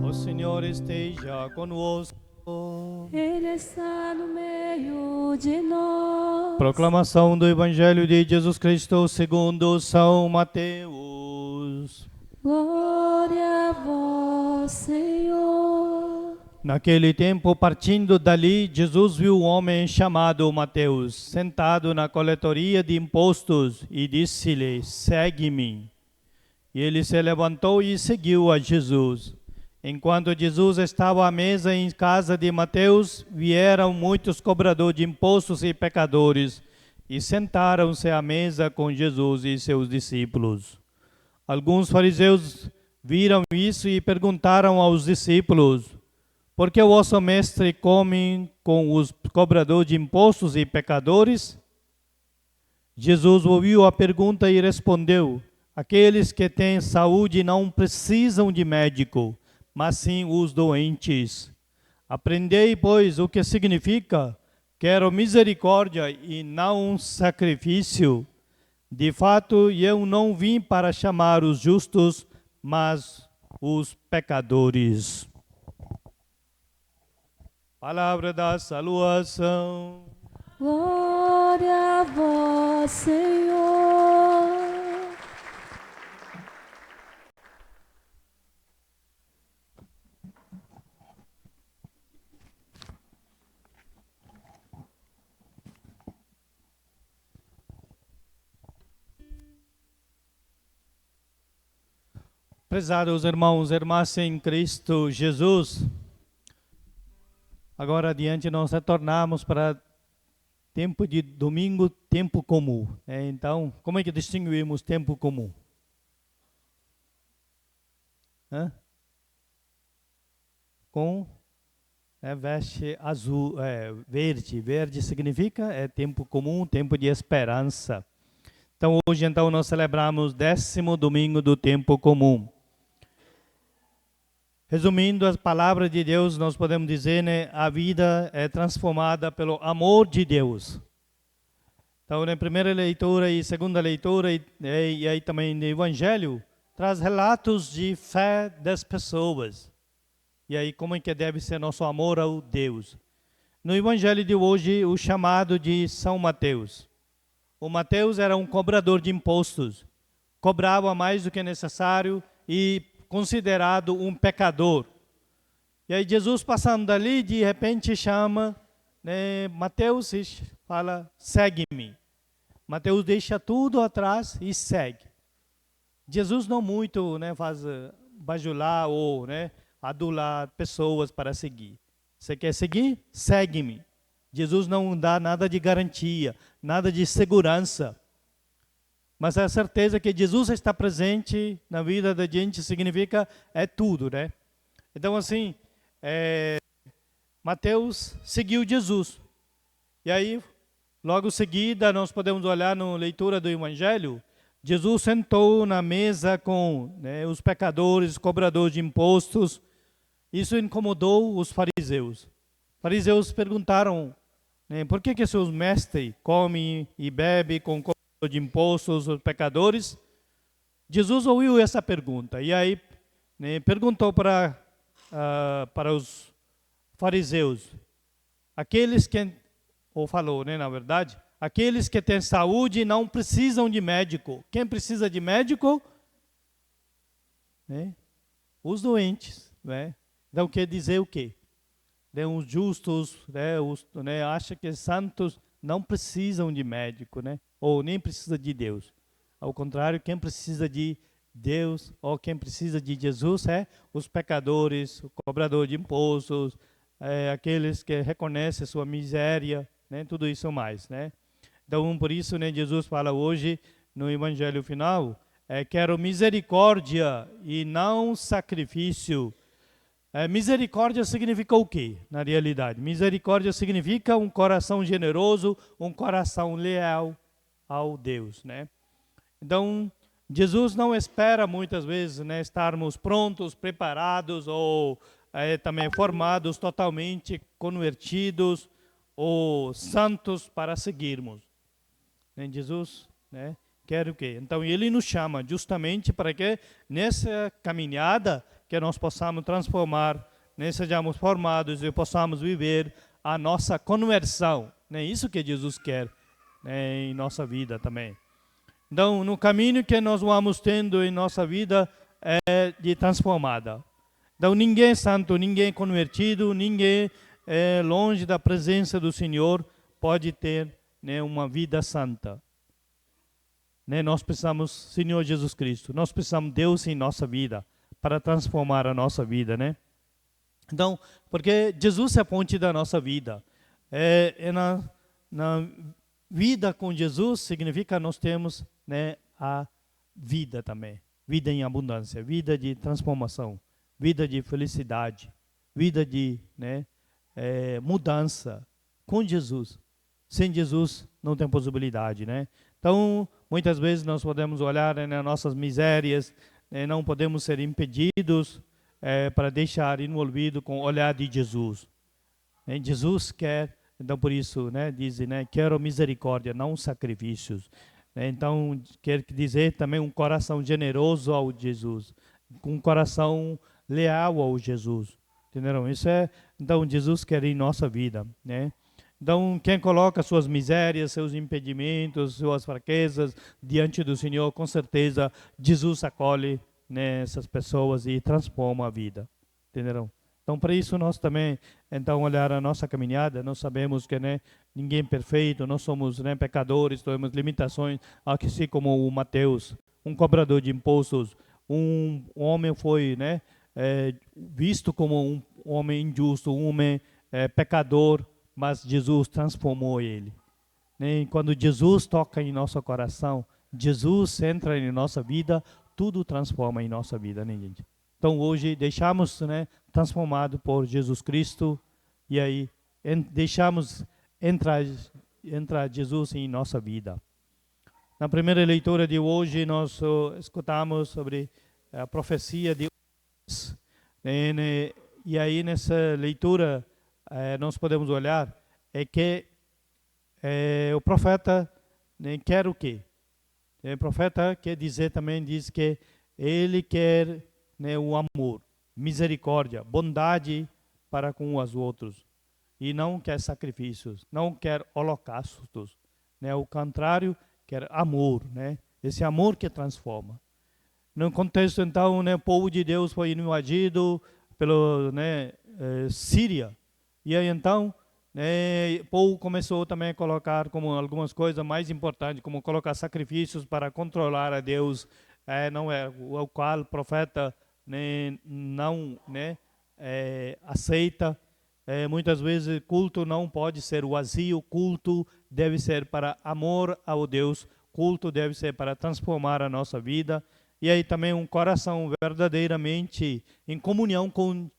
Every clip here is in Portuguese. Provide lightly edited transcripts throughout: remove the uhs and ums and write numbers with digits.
O Senhor esteja conosco. Ele está no meio de nós. Proclamação do Evangelho de Jesus Cristo segundo São Mateus. Glória a vós, Senhor. Naquele tempo, partindo dali, Jesus viu um homem chamado Mateus, sentado na coletoria de impostos, e disse-lhe: segue-me. E ele se levantou e seguiu a Jesus. Enquanto Jesus estava à mesa em casa de Mateus, vieram muitos cobradores de impostos e pecadores, e sentaram-se à mesa com Jesus e seus discípulos. Alguns fariseus viram isso e perguntaram aos discípulos: por que o vosso mestre come com os cobradores de impostos e pecadores? Jesus ouviu a pergunta e respondeu: aqueles que têm saúde não precisam de médico, mas sim os doentes. Aprendei, pois, o que significa: quero misericórdia e não sacrifício. De fato, eu não vim para chamar os justos, mas os pecadores. Palavra da salvação. Glória a vós, Senhor. Prezados irmãos e irmãs em Cristo Jesus, agora adiante nós retornamos para tempo de domingo, tempo comum. Então, como é que distinguimos tempo comum? Com veste azul, verde. Verde significa tempo comum, tempo de esperança. Então, hoje nós celebramos o 10º domingo do tempo comum. Resumindo as palavras de Deus, nós podemos dizer, né, a vida é transformada pelo amor de Deus. Então, na primeira leitura e segunda leitura, e aí também no Evangelho, traz relatos de fé das pessoas. E aí, como é que deve ser nosso amor ao Deus? No Evangelho de hoje, o chamado de São Mateus. O Mateus era um cobrador de impostos. Cobrava mais do que necessário e considerado um pecador. E aí Jesus passando dali, de repente chama, né, Mateus e fala: segue-me. Mateus deixa tudo atrás e segue. Jesus não muito, né, faz bajular ou, né, adular pessoas para seguir. Você quer seguir? Segue-me. Jesus não dá nada de garantia, nada de segurança. Mas a certeza que Jesus está presente na vida da gente significa tudo, né? Então, assim, Mateus seguiu Jesus. E aí, logo em seguida, nós podemos olhar na leitura do Evangelho, Jesus sentou na mesa com, né, os pecadores, cobradores de impostos. Isso incomodou os fariseus. Os fariseus perguntaram, né, por que seus mestres comem e bebem com de impostos, os pecadores? Jesus ouviu essa pergunta e aí, né, perguntou para os fariseus, aqueles que, ou falou, né, na verdade, aqueles que têm saúde não precisam de médico. Quem precisa de médico? Né? Os doentes. Né? Então quer dizer o quê? Né, os justos, né, acham que santos não precisam de médico, né? Ou nem precisa de Deus. Ao contrário, quem precisa de Deus, ou quem precisa de Jesus, os pecadores, o cobrador de impostos, aqueles que reconhecem a sua miséria, né? Tudo isso mais, né? Então, por isso, né, Jesus fala hoje, no Evangelho final, quero misericórdia e não sacrifício. Misericórdia significa o quê, na realidade? Misericórdia significa um coração generoso, um coração leal ao Deus, né? Então, Jesus não espera muitas vezes, né, estarmos prontos, preparados ou também formados, totalmente convertidos ou santos para seguirmos. Né? Jesus, né, quer o quê? Então, Ele nos chama justamente para que nessa caminhada que nós possamos transformar, né, sejamos formados e possamos viver a nossa conversão. É isso que Jesus quer, né, em nossa vida também. Então, no caminho que nós vamos tendo em nossa vida é de transformada. Então, ninguém é santo, ninguém é convertido, ninguém é longe da presença do Senhor pode ter, né, uma vida santa. Né, nós precisamos Senhor Jesus Cristo, nós precisamos Deus em nossa vida para transformar a nossa vida, né? Então, porque Jesus é a ponte da nossa vida. Na vida com Jesus significa nós temos, né, a vida também, vida em abundância, vida de transformação, vida de felicidade, vida de, né, mudança com Jesus. Sem Jesus não tem possibilidade, né? Então, muitas vezes nós podemos olhar, né, nas nossas misérias, não podemos ser impedidos para deixar envolvido com o olhar de Jesus. Jesus quer, então por isso, né, diz, né, quero misericórdia, não sacrifícios. Então, quer dizer também um coração generoso ao Jesus, um coração leal ao Jesus. Entenderam? Isso então, Jesus quer em nossa vida, né? Então, quem coloca suas misérias, seus impedimentos, suas fraquezas diante do Senhor, com certeza, Jesus acolhe, né, essas pessoas e transforma a vida. Entenderam? Então, para isso, nós também, então, olhar a nossa caminhada, nós sabemos que, né, ninguém é perfeito, nós somos, né, pecadores, temos limitações, assim como o Mateus, um cobrador de impostos, um homem foi, né, visto como um homem injusto, um homem pecador, mas Jesus transformou ele. Né? Quando Jesus toca em nosso coração, Jesus entra em nossa vida, tudo transforma em nossa vida, né, gente? Então hoje deixamos, né, transformado por Jesus Cristo e aí deixamos entrar Jesus em nossa vida. Na primeira leitura de hoje nós escutamos sobre a profecia de e aí nessa leitura nós podemos olhar que o profeta, né, quer o quê? O profeta quer dizer também, diz que ele quer, né, o amor, misericórdia, bondade para com os outros. E não quer sacrifícios, não quer holocaustos. Né? O contrário, quer amor. Né? Esse amor que transforma. No contexto, então, né, o povo de Deus foi invadido pela, né, Síria. E aí, então, o povo começou também a colocar como algumas coisas mais importantes, como colocar sacrifícios para controlar a Deus, não é o qual o profeta, né, não, né, aceita. Muitas vezes culto não pode ser vazio, culto deve ser para amor ao Deus, culto deve ser para transformar a nossa vida. E aí também um coração verdadeiramente em comunhão com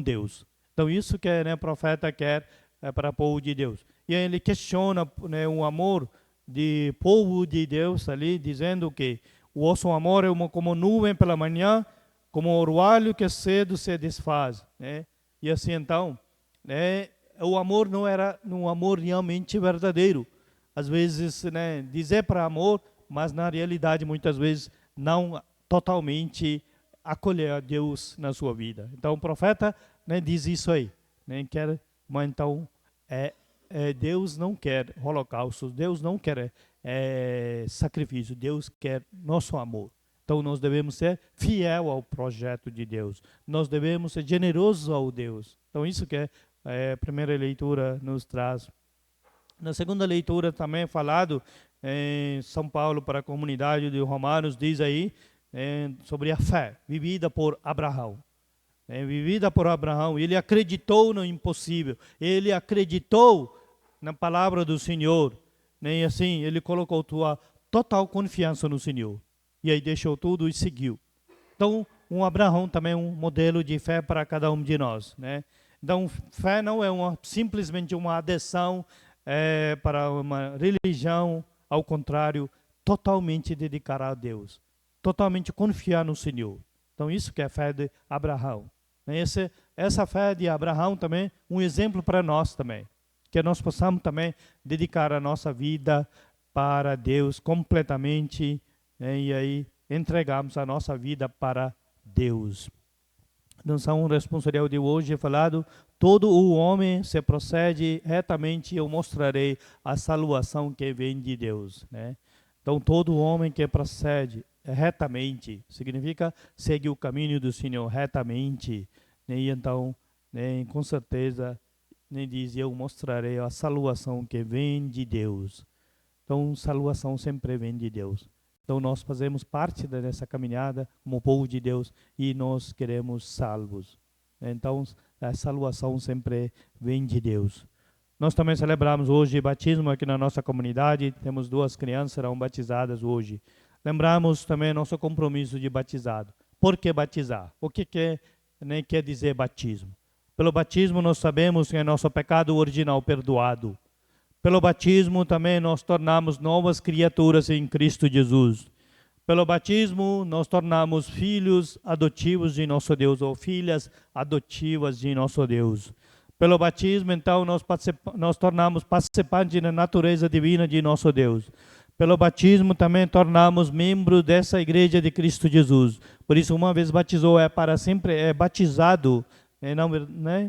Deus. Então isso que, né, o profeta quer para o povo de Deus. E aí ele questiona, né, o amor de povo de Deus ali, dizendo que o vosso amor é como nuvem pela manhã, como orvalho que cedo se desfaz. Né? E assim então, né, o amor não era um amor realmente verdadeiro. Às vezes, né, dizer para amor, mas na realidade muitas vezes não totalmente acolher a Deus na sua vida. Então o profeta, né, diz isso aí. Né, mas então Deus não quer holocaustos, Deus não quer sacrifício, Deus quer nosso amor. Então nós devemos ser fiel ao projeto de Deus. Nós devemos ser generosos ao Deus. Então isso que a primeira leitura nos traz. Na segunda leitura também é falado em São Paulo para a comunidade de Romanos, diz aí sobre a fé vivida por Abraão. Vivida por Abraão, ele acreditou no impossível, ele acreditou na palavra do Senhor, né? E assim ele colocou sua total confiança no Senhor, e aí deixou tudo e seguiu. Então, Abraão também é um modelo de fé para cada um de nós, né? Então, fé não é simplesmente uma adesão para uma religião, ao contrário, totalmente dedicar a Deus, totalmente confiar no Senhor. Então, isso que é a fé de Abraão. Essa fé de Abraão também um exemplo para nós também, que nós possamos também dedicar a nossa vida para Deus completamente, né, e aí entregamos a nossa vida para Deus. Então, a responsabilidade de hoje é falado, todo o homem se procede retamente, eu mostrarei a salvação que vem de Deus, né? Então, todo homem que procede retamente, significa segue o caminho do Senhor retamente, né? E então, né, com certeza, né, diz, eu mostrarei a salvação que vem de Deus. Então, salvação sempre vem de Deus. Então, nós fazemos parte dessa caminhada como povo de Deus e nós queremos salvos. Então, a salvação sempre vem de Deus. Nós também celebramos hoje batismo aqui na nossa comunidade. Temos 2 crianças que serão batizadas hoje. Lembramos também nosso compromisso de batizado. Por que batizar? O que quer dizer batismo? Pelo batismo nós sabemos que é nosso pecado original perdoado. Pelo batismo também nós tornamos novas criaturas em Cristo Jesus. Pelo batismo nós tornamos filhos adotivos de nosso Deus, ou filhas adotivas de nosso Deus. Pelo batismo, então, nós tornamos participantes da natureza divina de nosso Deus. Pelo batismo também tornamos membros dessa igreja de Cristo Jesus. Por isso, uma vez batizou, é para sempre, é batizado.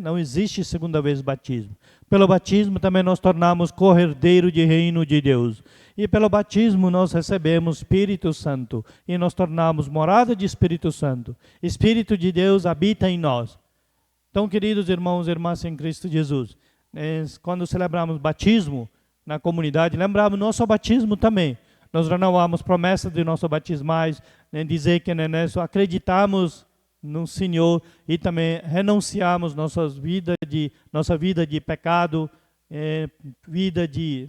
Não existe segunda vez batismo. Pelo batismo também nós tornamos co-herdeiro de reino de Deus. E pelo batismo nós recebemos Espírito Santo. E nós tornamos morada de Espírito Santo. Espírito de Deus habita em nós. Então, queridos irmãos e irmãs em Cristo Jesus, quando celebramos batismo na comunidade, lembramos nosso batismo também. Nós renovamos promessas de nosso batismais, dizer que nós acreditamos no Senhor e também renunciamos nossa vida de pecado, vida de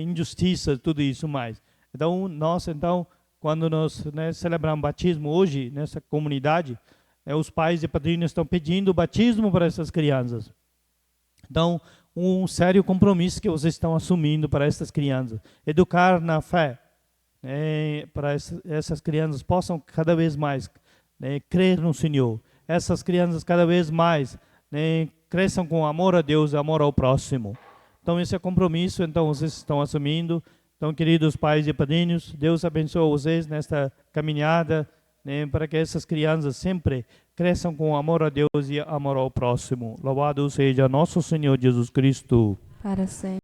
injustiça, tudo isso mais. Então, quando nós celebramos batismo hoje nessa comunidade, os pais e padrinhos estão pedindo o batismo para essas crianças. Então, um sério compromisso que vocês estão assumindo para essas crianças. Educar na fé, para essas crianças possam cada vez mais crer no Senhor. Essas crianças cada vez mais cresçam com amor a Deus e amor ao próximo. Então, esse é o compromisso, então, vocês estão assumindo. Então, queridos pais e padrinhos, Deus abençoe vocês nesta caminhada, para que essas crianças sempre cresçam com amor a Deus e amor ao próximo. Louvado seja nosso Senhor Jesus Cristo. Para sempre.